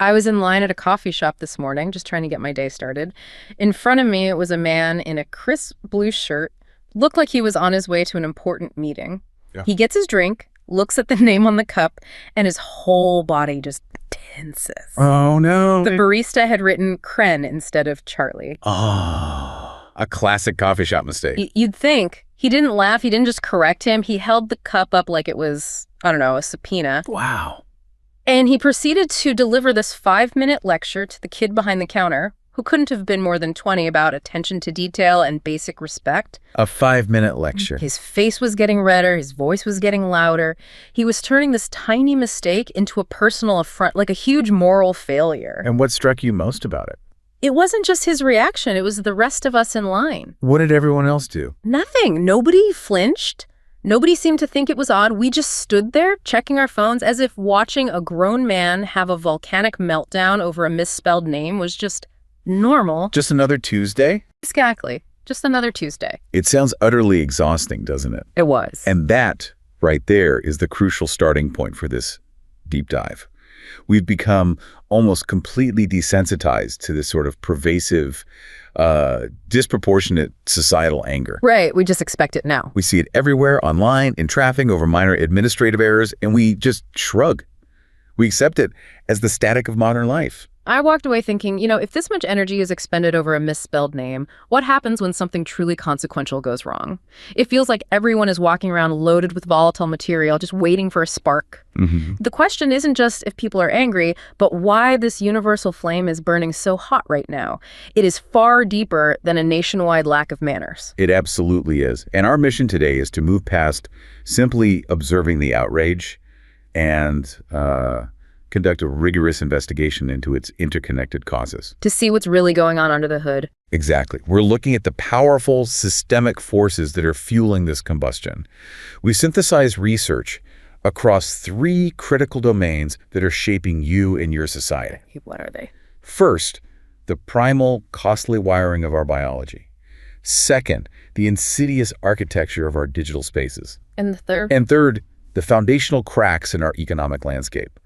I was in line at a coffee shop this morning, just trying to get my day started. In front of me, it was a man in a crisp blue shirt, looked like he was on his way to an important meeting. Yeah. He gets his drink, looks at the name on the cup, and his whole body just tenses. Oh, no. The barista had written Kren instead of Charlie. Oh, a classic coffee shop mistake. You'd think. He didn't laugh. He didn't just correct him. He held the cup up like it was, I don't know, a subpoena. Wow. And he proceeded to deliver this 5-minute lecture to the kid behind the counter, who couldn't have been more than 20, about attention to detail and basic respect. A 5-minute lecture. His face was getting redder. His voice was getting louder. He was turning this tiny mistake into a personal affront, like a huge moral failure. And what struck you most about it? It wasn't just his reaction. It was the rest of us in line. What did everyone else do? Nothing. Nobody flinched. Nobody seemed to think it was odd. We just stood there, checking our phones, as if watching a grown man have a volcanic meltdown over a misspelled name was just normal. Just another Tuesday? Exactly. Just another Tuesday. It sounds utterly exhausting, doesn't it? It was. And that, right there, is the crucial starting point for this deep dive. We've become almost completely desensitized to this sort of pervasive, disproportionate societal anger. Right. We just expect it now. We see it everywhere, online, in traffic, over minor administrative errors, and we just shrug. We accept it as the static of modern life. I walked away thinking, if this much energy is expended over a misspelled name, what happens when something truly consequential goes wrong? It feels like everyone is walking around loaded with volatile material, just waiting for a spark. Mm-hmm. The question isn't just if people are angry, but why this universal flame is burning so hot right now. It is far deeper than a nationwide lack of manners. It absolutely is. And our mission today is to move past simply observing the outrage and conduct a rigorous investigation into its interconnected causes. To see what's really going on under the hood. Exactly. We're looking at the powerful systemic forces that are fueling this combustion. We synthesize research across 3 critical domains that are shaping you and your society. What are they? First, the primal, costly wiring of our biology. Second, the insidious architecture of our digital spaces. And the third? And third, the foundational cracks in our economic landscape.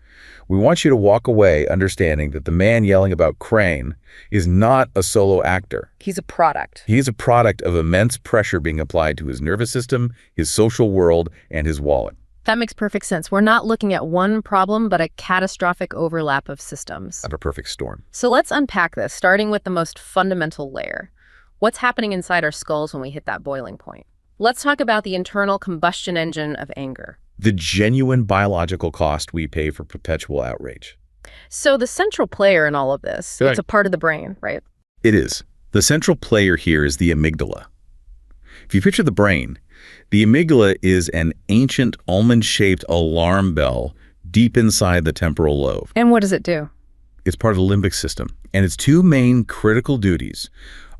We want you to walk away understanding that the man yelling about Crane is not a solo actor. He's a product. He's a product of immense pressure being applied to his nervous system, his social world, and his wallet. That makes perfect sense. We're not looking at one problem, but a catastrophic overlap of systems. Of a perfect storm. So let's unpack this, starting with the most fundamental layer. What's happening inside our skulls when we hit that boiling point? Let's talk about the internal combustion engine of anger. The genuine biological cost we pay for perpetual outrage. So the central player in all of this, Right. It's a part of the brain, right? It is. The central player here is the amygdala. If you picture the brain, the amygdala is an ancient almond-shaped alarm bell deep inside the temporal lobe. And what does it do? It's part of the limbic system, and its 2 main critical duties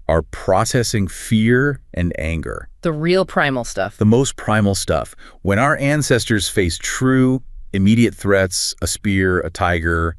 are processing fear and anger. The real primal stuff. The most primal stuff. When our ancestors faced true, immediate threats, a spear, a tiger,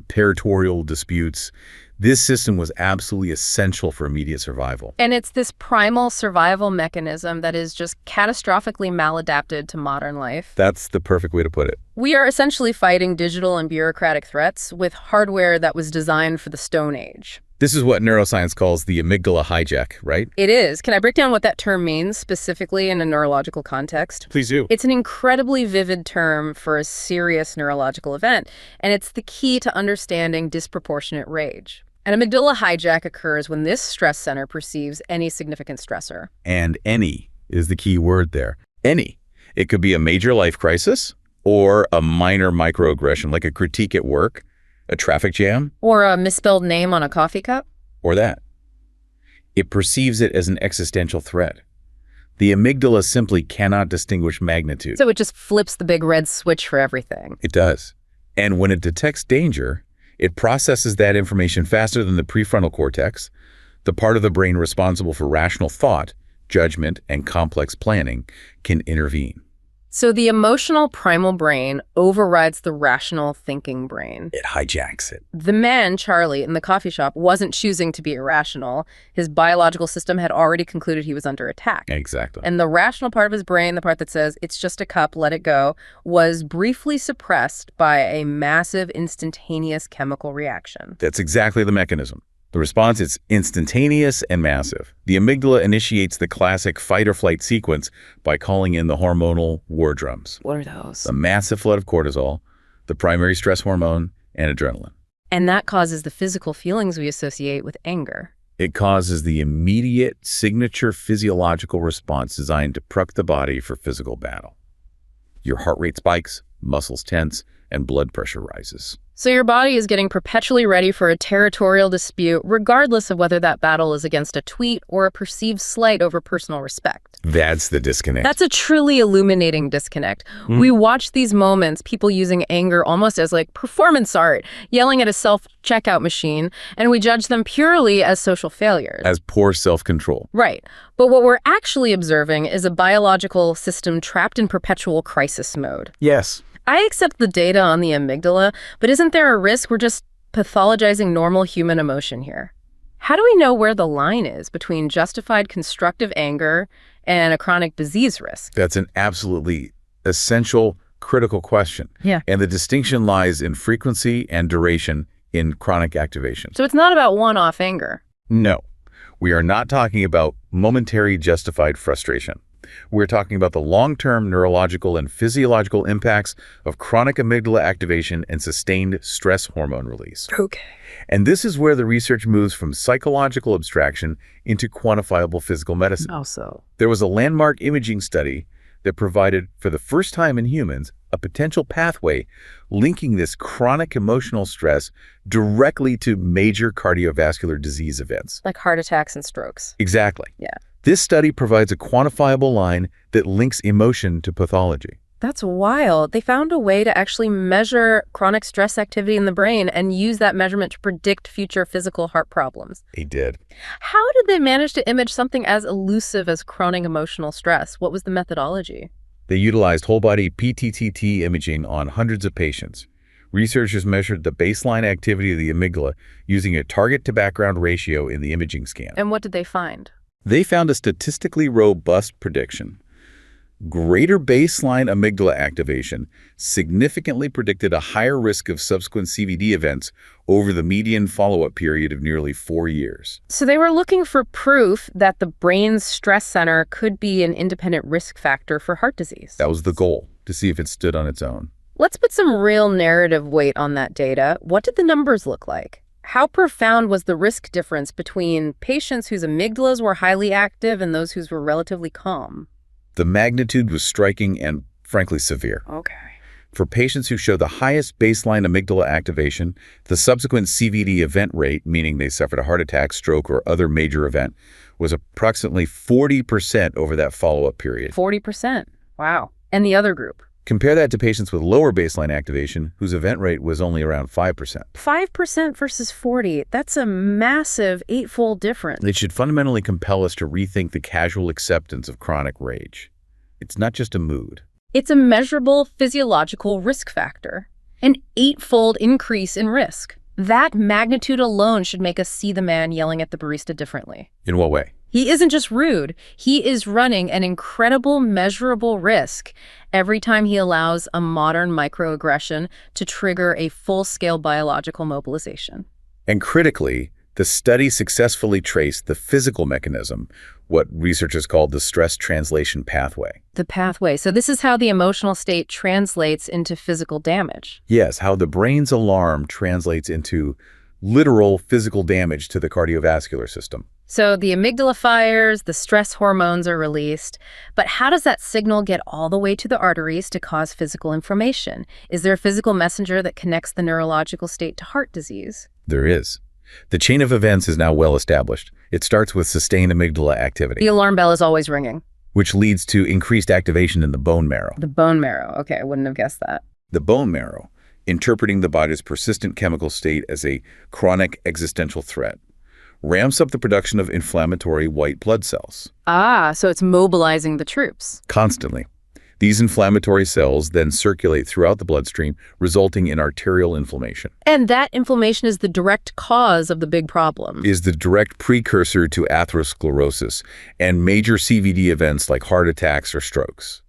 territorial disputes, this system was absolutely essential for immediate survival. And it's this primal survival mechanism that is just catastrophically maladapted to modern life. That's the perfect way to put it. We are essentially fighting digital and bureaucratic threats with hardware that was designed for the Stone Age. This is what neuroscience calls the amygdala hijack, right? It is. Can I break down what that term means specifically in a neurological context? Please do. It's an incredibly vivid term for a serious neurological event, and it's the key to understanding disproportionate rage. An amygdala hijack occurs when this stress center perceives any significant stressor. And any is the key word there. Any. It could be a major life crisis or a minor microaggression, like a critique at work, a traffic jam. Or a misspelled name on a coffee cup. Or that. It perceives it as an existential threat. The amygdala simply cannot distinguish magnitude. So it just flips the big red switch for everything. It does. And when it detects danger, it processes that information faster than the prefrontal cortex, the part of the brain responsible for rational thought, judgment, and complex planning, can intervene. So the emotional primal brain overrides the rational thinking brain. It hijacks it. The man, Charlie, in the coffee shop wasn't choosing to be irrational. His biological system had already concluded he was under attack. Exactly. And the rational part of his brain, the part that says, it's just a cup, let it go, was briefly suppressed by a massive, instantaneous chemical reaction. That's exactly the mechanism. The response is instantaneous and massive. The amygdala initiates the classic fight-or-flight sequence by calling in the hormonal war drums. What are those? A massive flood of cortisol, the primary stress hormone, and adrenaline. And that causes the physical feelings we associate with anger. It causes the immediate signature physiological response designed to prep the body for physical battle. Your heart rate spikes, muscles tense, and blood pressure rises. So your body is getting perpetually ready for a territorial dispute, regardless of whether that battle is against a tweet or a perceived slight over personal respect. That's the disconnect. That's a truly illuminating disconnect. We watch these moments, people using anger almost as like performance art, yelling at a self-checkout machine, and we judge them purely as social failures. As poor self-control. Right. But what we're actually observing is a biological system trapped in perpetual crisis mode. Yes. I accept the data on the amygdala, but isn't there a risk we're just pathologizing normal human emotion here? How do we know where the line is between justified constructive anger and a chronic disease risk? That's an absolutely essential, critical question. Yeah. And the distinction lies in frequency and duration in chronic activation. So it's not about one-off anger. No, we are not talking about momentary justified frustration. We're talking about the long-term neurological and physiological impacts of chronic amygdala activation and sustained stress hormone release. Okay. And this is where the research moves from psychological abstraction into quantifiable physical medicine. Also. There was a landmark imaging study that provided, for the first time in humans, a potential pathway linking this chronic emotional stress directly to major cardiovascular disease events. Like heart attacks and strokes. Exactly. Yeah. This study provides a quantifiable line that links emotion to pathology. That's wild. They found a way to actually measure chronic stress activity in the brain and use that measurement to predict future physical heart problems. They did. How did they manage to image something as elusive as chronic emotional stress? What was the methodology? They utilized whole-body PTTT imaging on hundreds of patients. Researchers measured the baseline activity of the amygdala using a target-to-background ratio in the imaging scan. And what did they find? They found a statistically robust prediction. Greater baseline amygdala activation significantly predicted a higher risk of subsequent CVD events over the median follow-up period of nearly 4 years. So they were looking for proof that the brain's stress center could be an independent risk factor for heart disease. That was the goal, to see if it stood on its own. Let's put some real narrative weight on that data. What did the numbers look like? How profound was the risk difference between patients whose amygdalas were highly active and those whose were relatively calm? The magnitude was striking and, frankly, severe. Okay. For patients who show the highest baseline amygdala activation, the subsequent CVD event rate, meaning they suffered a heart attack, stroke, or other major event, was approximately 40% over that follow-up period. 40%. Wow. And the other group? Compare that to patients with lower baseline activation, whose event rate was only around 5%. 5% versus 40. That's a massive 8-fold difference. It should fundamentally compel us to rethink the casual acceptance of chronic rage. It's not just a mood. It's a measurable physiological risk factor. An 8-fold increase in risk. That magnitude alone should make us see the man yelling at the barista differently. In what way? He isn't just rude. He is running an incredible measurable risk every time he allows a modern microaggression to trigger a full-scale biological mobilization. And critically, the study successfully traced the physical mechanism, what researchers called the stress translation pathway. The pathway. So this is how the emotional state translates into physical damage. Yes, how the brain's alarm translates into literal physical damage to the cardiovascular system. So the amygdala fires, the stress hormones are released, but how does that signal get all the way to the arteries to cause physical inflammation? Is there a physical messenger that connects the neurological state to heart disease? There is. The chain of events is now well established. It starts with sustained amygdala activity, The alarm bell is always ringing. which leads to increased activation in the bone marrow. The bone marrow. Okay, I wouldn't have guessed that. The bone marrow, interpreting the body's persistent chemical state as a chronic existential threat, ramps up the production of inflammatory white blood cells. Ah, so it's mobilizing the troops. Constantly. These inflammatory cells then circulate throughout the bloodstream, resulting in arterial inflammation. And that inflammation is the direct cause of the big problem. Is the direct precursor to atherosclerosis and major CVD events like heart attacks or strokes.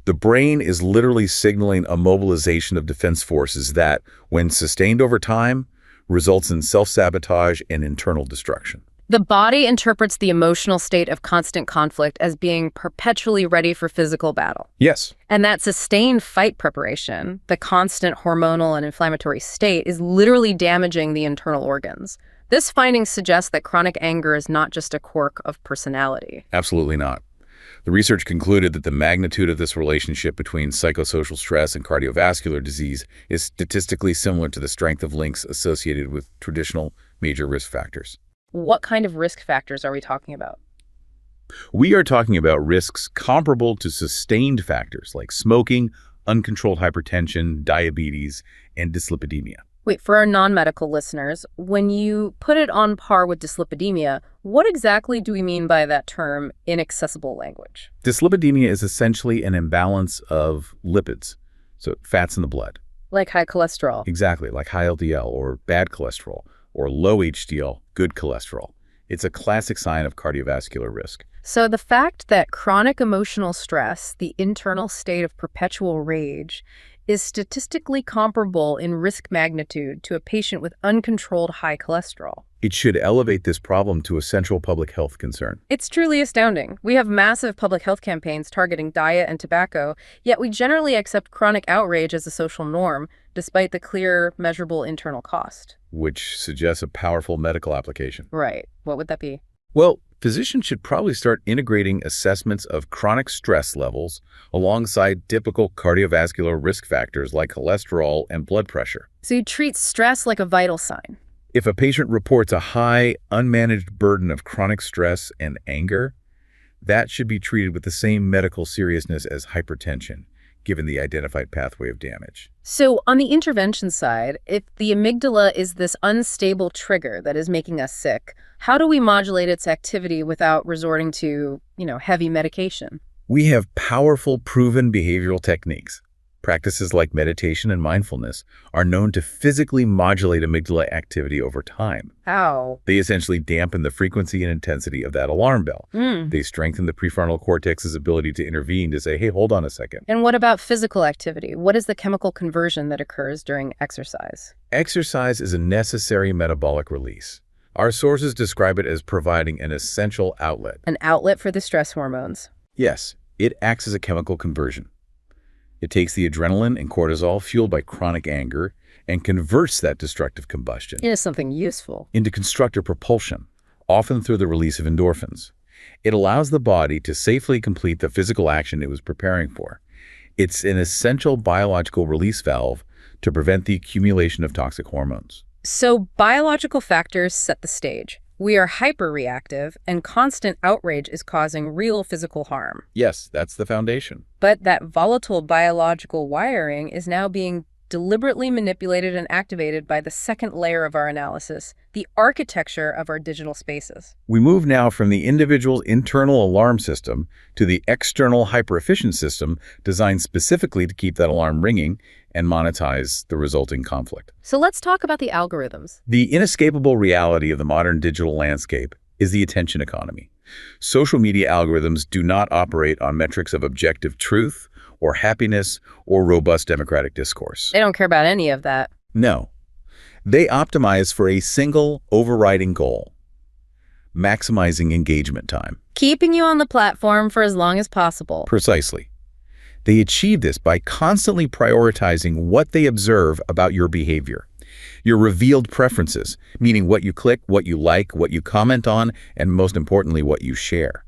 The brain is literally signaling a mobilization of defense forces that, when sustained over time, results in self-sabotage and internal destruction. The body interprets the emotional state of constant conflict as being perpetually ready for physical battle. Yes. And that sustained fight preparation, the constant hormonal and inflammatory state, is literally damaging the internal organs. This finding suggests that chronic anger is not just a quirk of personality. Absolutely not. The research concluded that the magnitude of this relationship between psychosocial stress and cardiovascular disease is statistically similar to the strength of links associated with traditional major risk factors. What kind of risk factors are we talking about? We are talking about risks comparable to sustained factors like smoking, uncontrolled hypertension, diabetes, and dyslipidemia. Wait, for our non-medical listeners, when you put it on par with dyslipidemia, what exactly do we mean by that term in accessible language? Dyslipidemia is essentially an imbalance of lipids, so fats in the blood. Like high cholesterol. Exactly, like high LDL or bad cholesterol, or low HDL, good cholesterol. It's a classic sign of cardiovascular risk. So the fact that chronic emotional stress, the internal state of perpetual rage, is statistically comparable in risk magnitude to a patient with uncontrolled high cholesterol. It should elevate this problem to a central public health concern. It's truly astounding. We have massive public health campaigns targeting diet and tobacco, yet we generally accept chronic outrage as a social norm, despite the clear, measurable internal cost. Which suggests a powerful medical application. Right. What would that be? Well, physicians should probably start integrating assessments of chronic stress levels alongside typical cardiovascular risk factors like cholesterol and blood pressure. So you treat stress like a vital sign. If a patient reports a high, unmanaged burden of chronic stress and anger, that should be treated with the same medical seriousness as hypertension, given the identified pathway of damage. So on the intervention side, if the amygdala is this unstable trigger that is making us sick, how do we modulate its activity without resorting to, heavy medication? We have powerful, proven behavioral techniques. Practices like meditation and mindfulness are known to physically modulate amygdala activity over time. How? They essentially dampen the frequency and intensity of that alarm bell. They strengthen the prefrontal cortex's ability to intervene to say, hey, hold on a second. And what about physical activity? What is the chemical conversion that occurs during exercise? Exercise is a necessary metabolic release. Our sources describe it as providing an essential outlet. An outlet for the stress hormones. Yes, it acts as a chemical conversion. It takes the adrenaline and cortisol fueled by chronic anger and converts that destructive combustion Into something useful. into constructive propulsion, often through the release of endorphins. It allows the body to safely complete the physical action it was preparing for. It's an essential biological release valve to prevent the accumulation of toxic hormones. So biological factors set the stage. We are hyperreactive, and constant outrage is causing real physical harm. Yes, that's the foundation. But that volatile biological wiring is now being deliberately manipulated and activated by the second layer of our analysis, the architecture of our digital spaces. We move now from the individual's internal alarm system to the external hyper-efficient system designed specifically to keep that alarm ringing and monetize the resulting conflict. So let's talk about the algorithms. The inescapable reality of the modern digital landscape is the attention economy. Social media algorithms do not operate on metrics of objective truth or happiness or robust democratic discourse. They don't care about any of that. No. They optimize for a single overriding goal: maximizing engagement time. Keeping you on the platform for as long as possible. Precisely. They achieve this by constantly prioritizing what they observe about your behavior. Your revealed preferences, meaning what you click, what you like, what you comment on, and most importantly, what you share.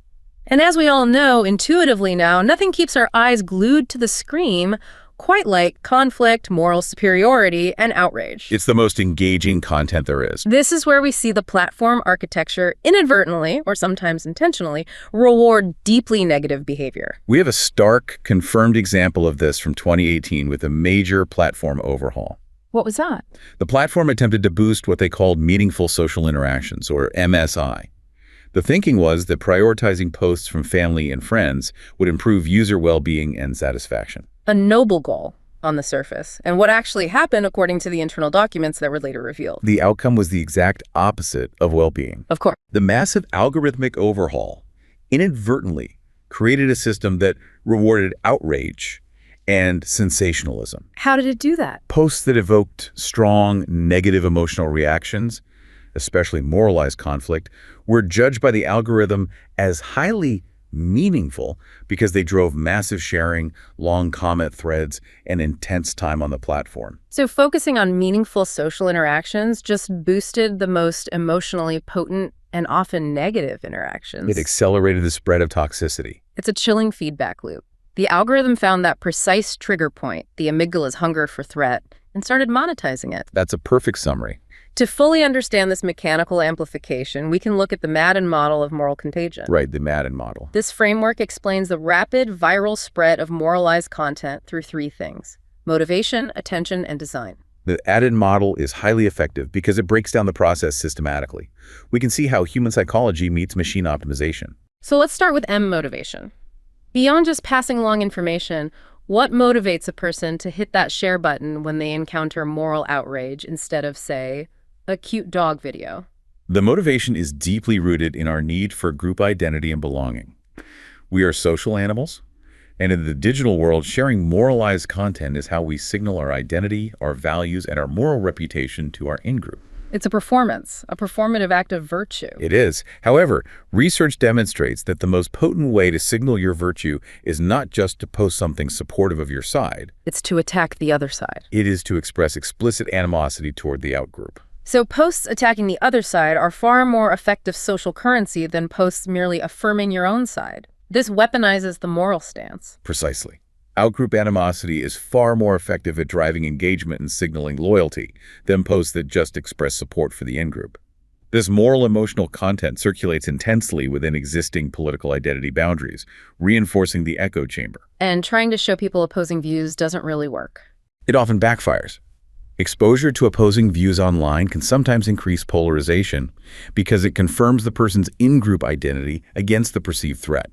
And as we all know intuitively now, nothing keeps our eyes glued to the screen quite like conflict, moral superiority, and outrage. It's the most engaging content there is. This is where we see the platform architecture inadvertently, or sometimes intentionally, reward deeply negative behavior. We have a stark, confirmed example of this from 2018 with a major platform overhaul. What was that? The platform attempted to boost what they called meaningful social interactions, or MSI. The thinking was that prioritizing posts from family and friends would improve user well-being and satisfaction. A noble goal on the surface. And what actually happened, according to the internal documents that were later revealed? The outcome was the exact opposite of well-being. Of course. The massive algorithmic overhaul inadvertently created a system that rewarded outrage and sensationalism. How did it do that? Posts that evoked strong negative emotional reactions, especially moralized conflict, were judged by the algorithm as highly meaningful because they drove massive sharing, long comment threads, and intense time on the platform. So focusing on meaningful social interactions just boosted the most emotionally potent and often negative interactions. It accelerated the spread of toxicity. It's a chilling feedback loop. The algorithm found that precise trigger point, the amygdala's hunger for threat, and started monetizing it. That's a perfect summary. To fully understand this mechanical amplification, we can look at the Madden model of moral contagion. Right, the Madden model. This framework explains the rapid viral spread of moralized content through three things: motivation, attention, and design. The added model is highly effective because it breaks down the process systematically. We can see how human psychology meets machine optimization. So let's start with M, motivation. Beyond just passing along information, what motivates a person to hit that share button when they encounter moral outrage instead of, say, a cute dog video? The motivation is deeply rooted in our need for group identity and belonging. We are social animals, and in the digital world, sharing moralized content is how we signal our identity, our values, and our moral reputation to our in-group. It's a performance, a performative act of virtue. It is. However, research demonstrates that the most potent way to signal your virtue is not just to post something supportive of your side. It's to attack the other side. It is to express explicit animosity toward the outgroup. So posts attacking the other side are far more effective social currency than posts merely affirming your own side. This weaponizes the moral stance. Precisely. Outgroup animosity is far more effective at driving engagement and signaling loyalty than posts that just express support for the in-group. This moral emotional content circulates intensely within existing political identity boundaries, reinforcing the echo chamber. And trying to show people opposing views doesn't really work. It often backfires. Exposure to opposing views online can sometimes increase polarization because it confirms the person's in-group identity against the perceived threat.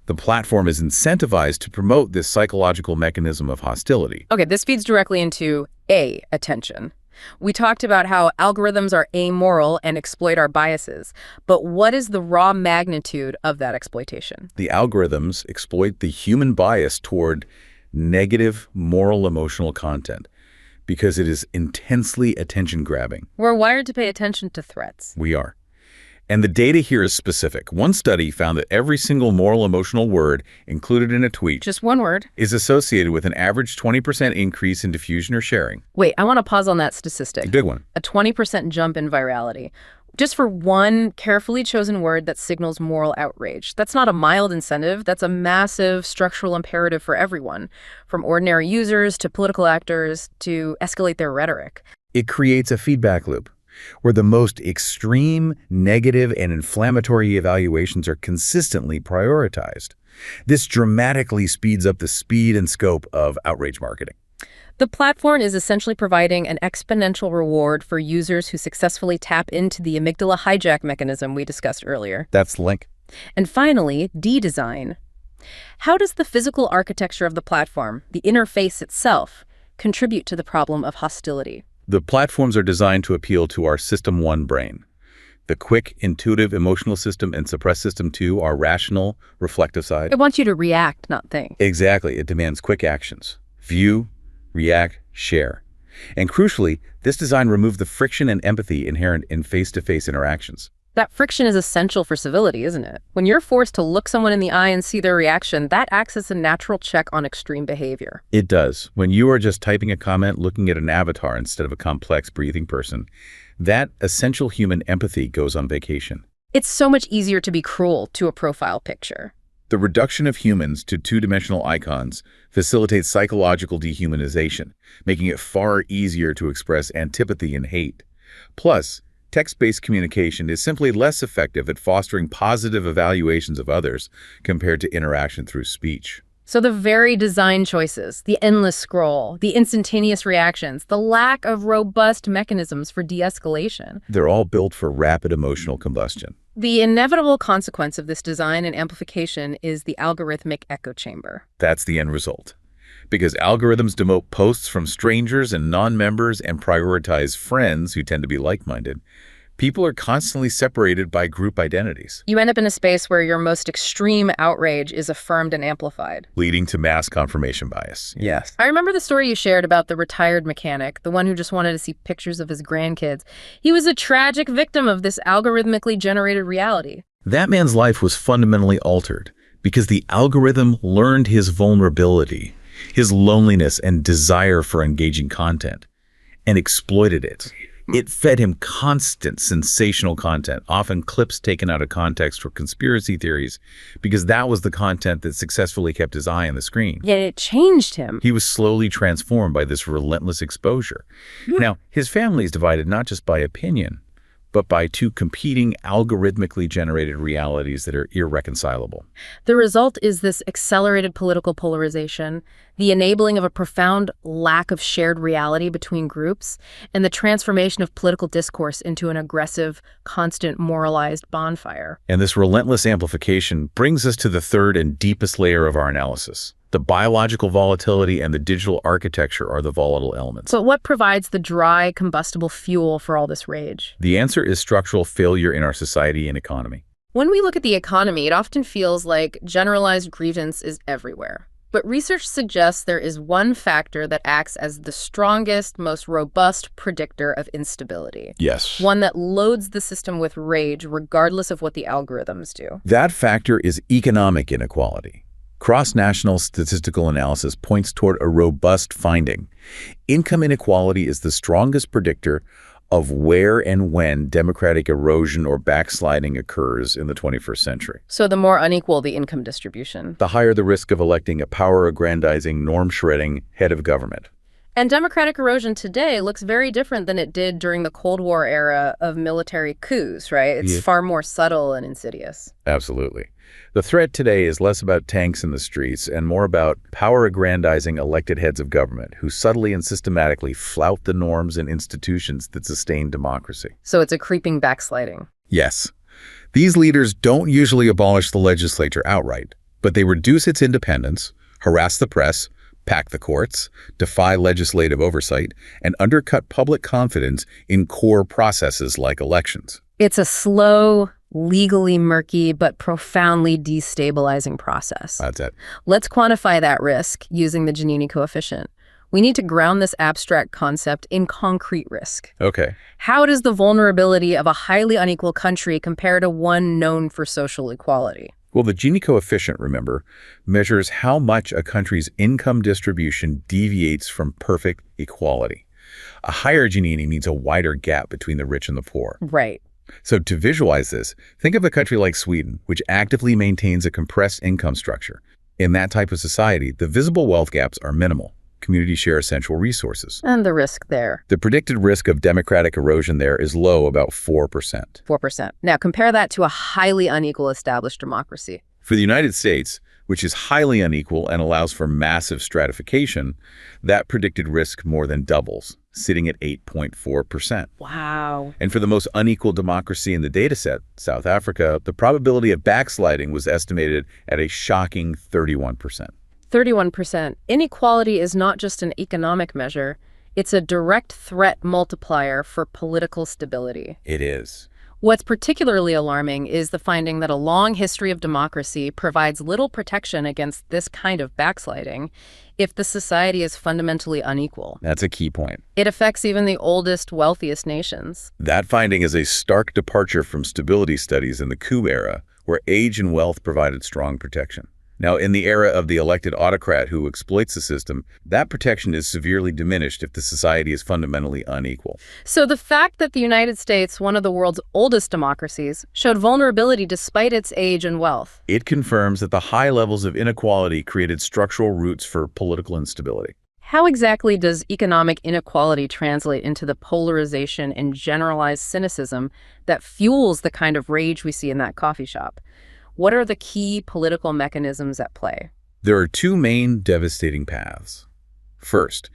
The platform is incentivized to promote this psychological mechanism of hostility. Okay, this feeds directly into A, attention. We talked about how algorithms are amoral and exploit our biases, but what is the raw magnitude of that exploitation? The algorithms exploit the human bias toward negative moral emotional content because it is intensely attention-grabbing. We're wired to pay attention to threats. We are. And the data here is specific. One study found that every single moral emotional word included in a tweet, Just one word, is associated with an average 20% increase in diffusion or sharing. Wait, I want to pause on that statistic. Big one. A 20% jump in virality. Just for one carefully chosen word that signals moral outrage. That's not a mild incentive. That's a massive structural imperative for everyone, from ordinary users to political actors to escalate their rhetoric. It creates a feedback loop where the most extreme, negative, and inflammatory evaluations are consistently prioritized. This dramatically speeds up the speed and scope of outrage marketing. The platform is essentially providing an exponential reward for users who successfully tap into the amygdala hijack mechanism we discussed earlier. That's the link. And finally, D-design. How does the physical architecture of the platform, the interface itself, contribute to the problem of hostility? The platforms are designed to appeal to our System 1 brain. The quick, intuitive emotional system and suppressed System 2, our rational, reflective side. It wants you to react, not think. Exactly. It demands quick actions. View, react, share. And crucially, this design removes the friction and empathy inherent in face-to-face interactions. That friction is essential for civility, isn't it? When you're forced to look someone in the eye and see their reaction, that acts as a natural check on extreme behavior. It does. When you are just typing a comment, looking at an avatar instead of a complex, breathing person, that essential human empathy goes on vacation. It's so much easier to be cruel to a profile picture. The reduction of humans to two-dimensional icons facilitates psychological dehumanization, making it far easier to express antipathy and hate. Plus, text-based communication is simply less effective at fostering positive evaluations of others compared to interaction through speech. So the very design choices, the endless scroll, the instantaneous reactions, the lack of robust mechanisms for de-escalation, They're all built for rapid emotional combustion. The inevitable consequence of this design and amplification is the algorithmic echo chamber. That's the end result. Because algorithms demote posts from strangers and non-members and prioritize friends who tend to be like-minded, people are constantly separated by group identities, You end up in a space where your most extreme outrage is affirmed and amplified. leading to mass confirmation bias. Yes. I remember the story you shared about the retired mechanic, the one who just wanted to see pictures of his grandkids. He was a tragic victim of this algorithmically generated reality. That man's life was fundamentally altered because the algorithm learned his vulnerability, his loneliness and desire for engaging content, and exploited it. It fed him constant sensational content, often clips taken out of context for conspiracy theories, because that was the content that successfully kept his eye on the screen. Yet it changed him. He was slowly transformed by this relentless exposure. Now, his family is divided not just by opinion, but by two competing algorithmically generated realities that are irreconcilable. The result is this accelerated political polarization, the enabling of a profound lack of shared reality between groups, and the transformation of political discourse into an aggressive, constant, moralized bonfire. And this relentless amplification brings us to the third and deepest layer of our analysis. The biological volatility and the digital architecture are the volatile elements. But what provides the dry, combustible fuel for all this rage? The answer is structural failure in our society and economy. When we look at the economy, it often feels like generalized grievance is everywhere. But research suggests there is one factor that acts as the strongest, most robust predictor of instability. Yes. One that loads the system with rage regardless of what the algorithms do. That factor is economic inequality. Cross-national statistical analysis points toward a robust finding. Income inequality is the strongest predictor of where and when democratic erosion or backsliding occurs in the 21st century. So the more unequal the income distribution. The higher the risk of electing a power-aggrandizing, norm-shredding head of government. And democratic erosion today looks very different than it did during the Cold War era of military coups, right? It's far more subtle and insidious. Absolutely. The threat today is less about tanks in the streets and more about power-aggrandizing elected heads of government who subtly and systematically flout the norms and institutions that sustain democracy. So it's a creeping backsliding. Yes. These leaders don't usually abolish the legislature outright, but they reduce its independence, harass the press, pack the courts, defy legislative oversight, and undercut public confidence in core processes like elections. It's a slow, legally murky, but profoundly destabilizing process. That's it. Let's quantify that risk using the Giannini coefficient. We need to ground this abstract concept in concrete risk. Okay. How does the vulnerability of a highly unequal country compare to one known for social equality? Well, the Gini coefficient, remember, measures how much a country's income distribution deviates from perfect equality. A higher Giannini means a wider gap between the rich and the poor. Right. So to visualize this, think of a country like Sweden, which actively maintains a compressed income structure. In that type of society, the visible wealth gaps are minimal. Communities share essential resources. And the risk there. The predicted risk of democratic erosion there is low, about 4%. 4%. Now compare that to a highly unequal established democracy. For the United States, which is highly unequal and allows for massive stratification, that predicted risk more than doubles, sitting at 8.4%. Wow. And for the most unequal democracy in the dataset, South Africa, the probability of backsliding was estimated at a shocking 31%. 31%. Inequality is not just an economic measure. It's a direct threat multiplier for political stability. It is. What's particularly alarming is the finding that a long history of democracy provides little protection against this kind of backsliding if the society is fundamentally unequal. That's a key point. It affects even the oldest, wealthiest nations. That finding is a stark departure from stability studies in the coup era, where age and wealth provided strong protection. Now, in the era of the elected autocrat who exploits the system, that protection is severely diminished if the society is fundamentally unequal. So the fact that the United States, one of the world's oldest democracies, showed vulnerability despite its age and wealth. It confirms that the high levels of inequality created structural roots for political instability. How exactly does economic inequality translate into the polarization and generalized cynicism that fuels the kind of rage we see in that coffee shop? What are the key political mechanisms at play? There are two main devastating paths. First,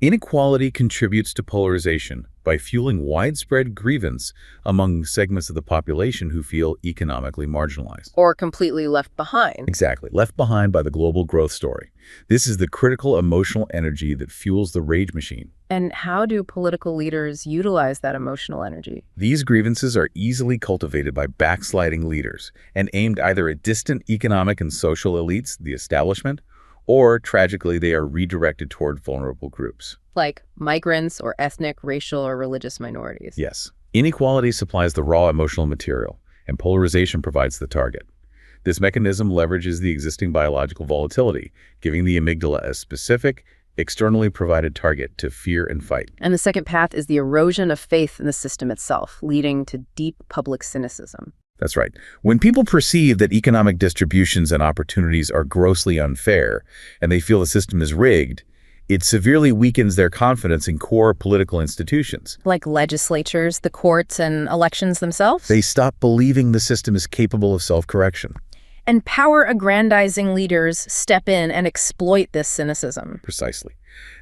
Inequality contributes to polarization by fueling widespread grievance among segments of the population who feel economically marginalized. Or completely left behind. Exactly, left behind by the global growth story. This is the critical emotional energy that fuels the rage machine. And how do political leaders utilize that emotional energy? These grievances are easily cultivated by backsliding leaders and aimed either at distant economic and social elites, the establishment, or, tragically, they are redirected toward vulnerable groups. Like migrants or ethnic, racial, or religious minorities. Yes. Inequality supplies the raw emotional material, and polarization provides the target. This mechanism leverages the existing biological volatility, giving the amygdala a specific, externally provided target to fear and fight. And the second path is the erosion of faith in the system itself, leading to deep public cynicism. That's right. When people perceive that economic distributions and opportunities are grossly unfair, and they feel the system is rigged, it severely weakens their confidence in core political institutions. Like legislatures, the courts, and elections themselves? They stop believing the system is capable of self-correction. And power-aggrandizing leaders step in and exploit this cynicism. Precisely.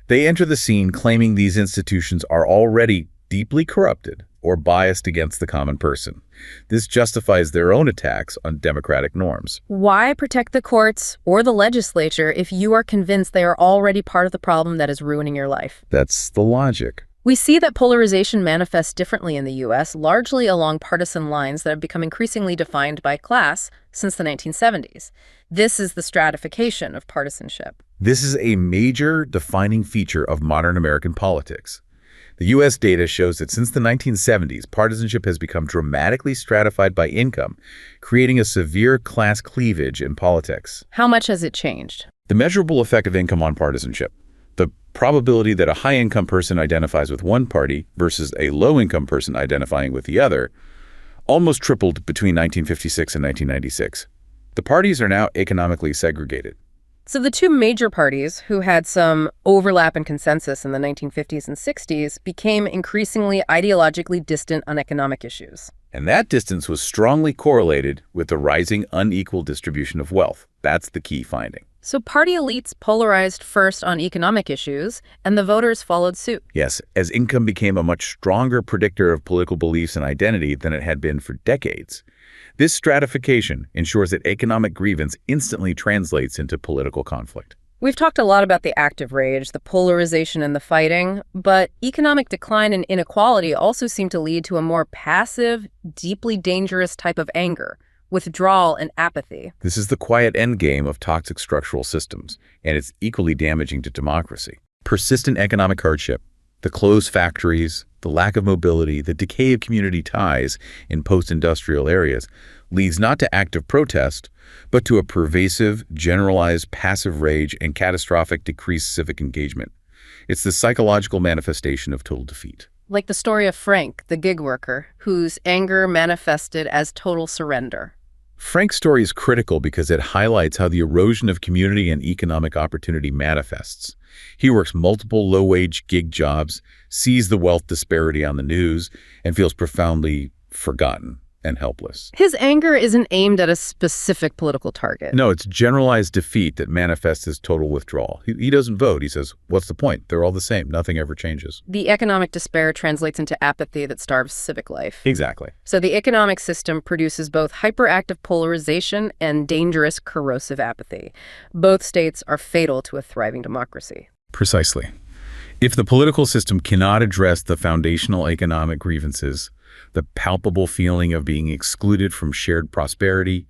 They enter the scene claiming these institutions are already deeply corrupted or biased against the common person. This justifies their own attacks on democratic norms. Why protect the courts or the legislature if you are convinced they are already part of the problem that is ruining your life? That's the logic. We see that polarization manifests differently in the U.S., largely along partisan lines that have become increasingly defined by class since the 1970s. This is the stratification of partisanship. This is a major defining feature of modern American politics. The U.S. data shows that since the 1970s, partisanship has become dramatically stratified by income, creating a severe class cleavage in politics. How much has it changed? The measurable effect of income on partisanship, the probability that a high-income person identifies with one party versus a low-income person identifying with the other, almost tripled between 1956 and 1996. The parties are now economically segregated. So the two major parties, who had some overlap in consensus in the 1950s and 60s, became increasingly ideologically distant on economic issues. And that distance was strongly correlated with the rising unequal distribution of wealth. That's the key finding. So party elites polarized first on economic issues, and the voters followed suit. Yes, as income became a much stronger predictor of political beliefs and identity than it had been for decades. This stratification ensures that economic grievance instantly translates into political conflict. We've talked a lot about the active rage, the polarization, and the fighting, but economic decline and inequality also seem to lead to a more passive, deeply dangerous type of anger, withdrawal, and apathy. This is the quiet endgame of toxic structural systems, and it's equally damaging to democracy. Persistent economic hardship, the closed factories, the lack of mobility, the decay of community ties in post-industrial areas leads not to active protest, but to a pervasive, generalized passive rage and catastrophic decreased civic engagement. It's the psychological manifestation of total defeat. Like the story of Frank, the gig worker, whose anger manifested as total surrender. Frank's story is critical because it highlights how the erosion of community and economic opportunity manifests. He works multiple low-wage gig jobs, sees the wealth disparity on the news, and feels profoundly forgotten and helpless. His anger isn't aimed at a specific political target. No, it's generalized defeat that manifests as total withdrawal. He doesn't vote. He says, what's the point? They're all the same. Nothing ever changes. The economic despair translates into apathy that starves civic life. Exactly. So the economic system produces both hyperactive polarization and dangerous corrosive apathy. Both states are fatal to a thriving democracy. Precisely. If the political system cannot address the foundational economic grievances, the palpable feeling of being excluded from shared prosperity,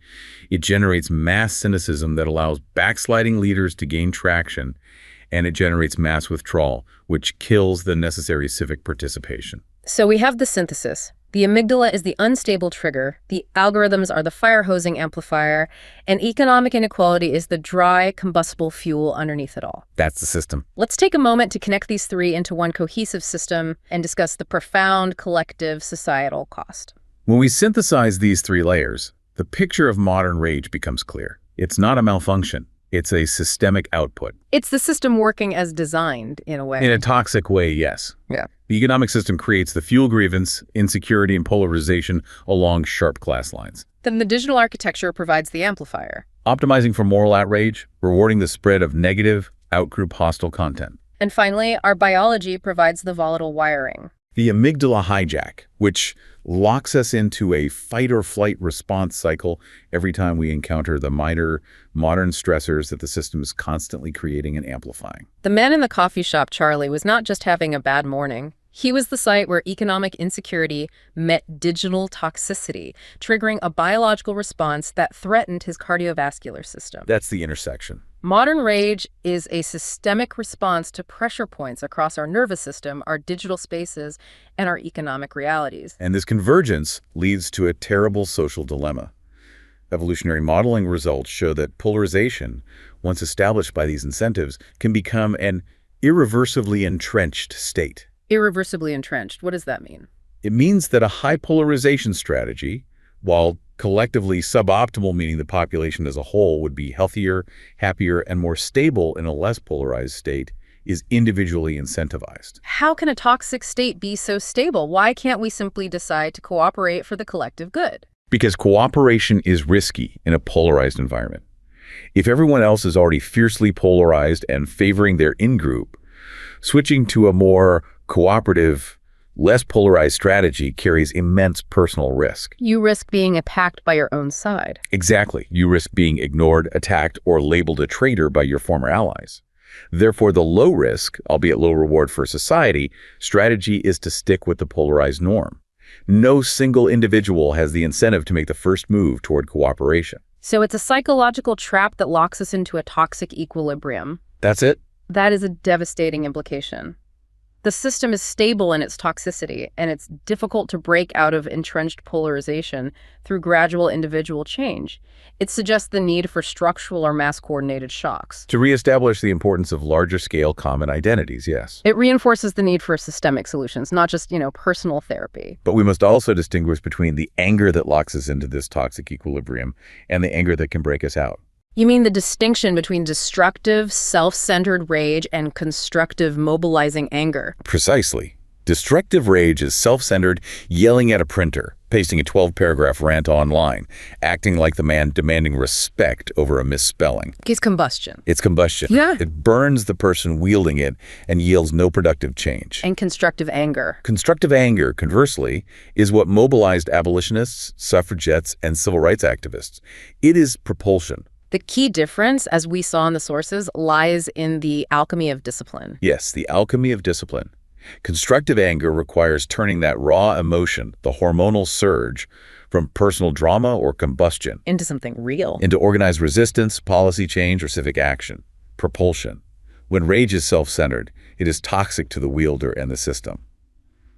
it generates mass cynicism that allows backsliding leaders to gain traction, and it generates mass withdrawal, which kills the necessary civic participation. So we have the synthesis. The amygdala is the unstable trigger, the algorithms are the fire-hosing amplifier, and economic inequality is the dry, combustible fuel underneath it all. That's the system. Let's take a moment to connect these three into one cohesive system and discuss the profound collective societal cost. When we synthesize these three layers, the picture of modern rage becomes clear. It's not a malfunction. It's a systemic output. It's the system working as designed, in a way. In a toxic way, yes. Yeah. The economic system creates the fuel grievance, insecurity, and polarization along sharp class lines. Then the digital architecture provides the amplifier. Optimizing for moral outrage, rewarding the spread of negative, outgroup hostile content. And finally, our biology provides the volatile wiring. The amygdala hijack, which locks us into a fight-or-flight response cycle every time we encounter the minor modern stressors that the system is constantly creating and amplifying. The man in the coffee shop, Charlie, was not just having a bad morning. He was the site where economic insecurity met digital toxicity, triggering a biological response that threatened his cardiovascular system. That's the intersection. Modern rage is a systemic response to pressure points across our nervous system, our digital spaces, and our economic realities. And this convergence leads to a terrible social dilemma. Evolutionary modeling results show that polarization, once established by these incentives, can become an irreversibly entrenched state. Irreversibly entrenched. What does that mean? It means that a high polarization strategy, while collectively suboptimal, meaning the population as a whole would be healthier, happier, and more stable in a less polarized state, is individually incentivized. How can a toxic state be so stable? Why can't we simply decide to cooperate for the collective good? Because cooperation is risky in a polarized environment. If everyone else is already fiercely polarized and favoring their in-group, switching to a more cooperative, less polarized strategy carries immense personal risk. You risk being attacked by your own side. Exactly. You risk being ignored, attacked, or labeled a traitor by your former allies. Therefore, the low risk, albeit low reward for society, strategy is to stick with the polarized norm. No single individual has the incentive to make the first move toward cooperation. So it's a psychological trap that locks us into a toxic equilibrium. That's it? That is a devastating implication. The system is stable in its toxicity, and it's difficult to break out of entrenched polarization through gradual individual change. It suggests the need for structural or mass-coordinated shocks. To reestablish the importance of larger-scale common identities, yes. It reinforces the need for systemic solutions, not just, personal therapy. But we must also distinguish between the anger that locks us into this toxic equilibrium and the anger that can break us out. You mean the distinction between destructive, self-centered rage and constructive, mobilizing anger? Precisely. Destructive rage is self-centered, yelling at a printer, pasting a 12-paragraph rant online, acting like the man demanding respect over a misspelling. It's combustion. It's combustion. Yeah. It burns the person wielding it and yields no productive change. And constructive anger. Constructive anger, conversely, is what mobilized abolitionists, suffragettes, and civil rights activists. It is propulsion. The key difference, as we saw in the sources, lies in the alchemy of discipline. Yes, the alchemy of discipline. Constructive anger requires turning that raw emotion, the hormonal surge, from personal drama or combustion Into something real. into organized resistance, policy change, or civic action. Propulsion. When rage is self-centered, it is toxic to the wielder and the system.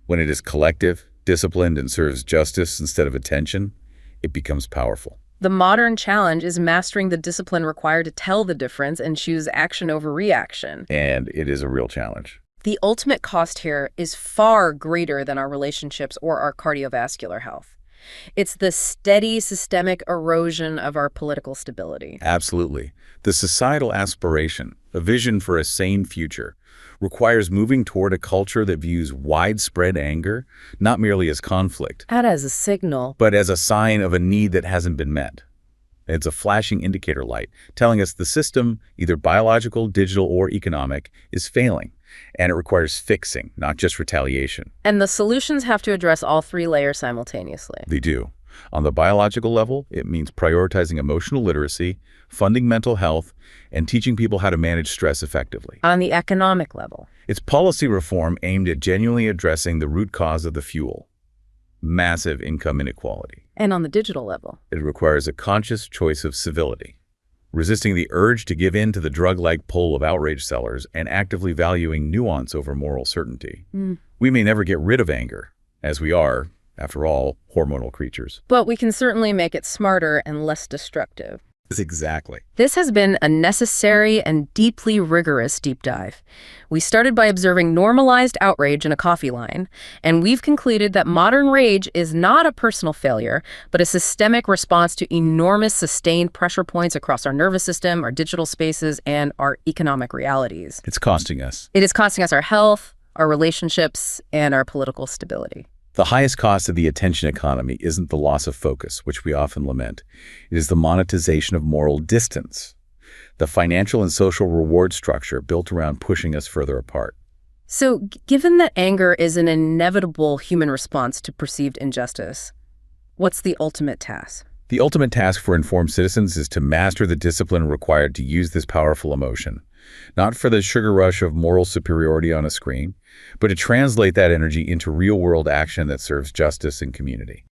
When it is collective, disciplined, and serves justice instead of attention, it becomes powerful. The modern challenge is mastering the discipline required to tell the difference and choose action over reaction. And it is a real challenge. The ultimate cost here is far greater than our relationships or our cardiovascular health. It's the steady systemic erosion of our political stability. Absolutely. The societal aspiration, a vision for a sane future, requires moving toward a culture that views widespread anger not merely as conflict, Not as a signal. but as a sign of a need that hasn't been met. It's a flashing indicator light telling us the system, either biological, digital, or economic, is failing, and it requires fixing, not just retaliation. And the solutions have to address all three layers simultaneously. They do. On the biological level, it means prioritizing emotional literacy, funding mental health, and teaching people how to manage stress effectively. On the economic level, It's policy reform aimed at genuinely addressing the root cause of the fuel, massive income inequality. and on the digital level, It requires a conscious choice of civility, resisting the urge to give in to the drug-like pull of outrage sellers and actively valuing nuance over moral certainty. We may never get rid of anger, as we are, after all, hormonal creatures. but we can certainly make it smarter and less destructive. Exactly. This has been a necessary and deeply rigorous deep dive. We started by observing normalized outrage in a coffee line, and we've concluded that modern rage is not a personal failure, but a systemic response to enormous sustained pressure points across our nervous system, our digital spaces, and our economic realities. It's costing us. It is costing us our health, our relationships, and our political stability. The highest cost of the attention economy isn't the loss of focus, which we often lament. It is the monetization of moral distance. the financial and social reward structure built around pushing us further apart. So, given that anger is an inevitable human response to perceived injustice, what's the ultimate task? The ultimate task for informed citizens is to master the discipline required to use this powerful emotion, not for the sugar rush of moral superiority on a screen, but to translate that energy into real-world action that serves justice and community.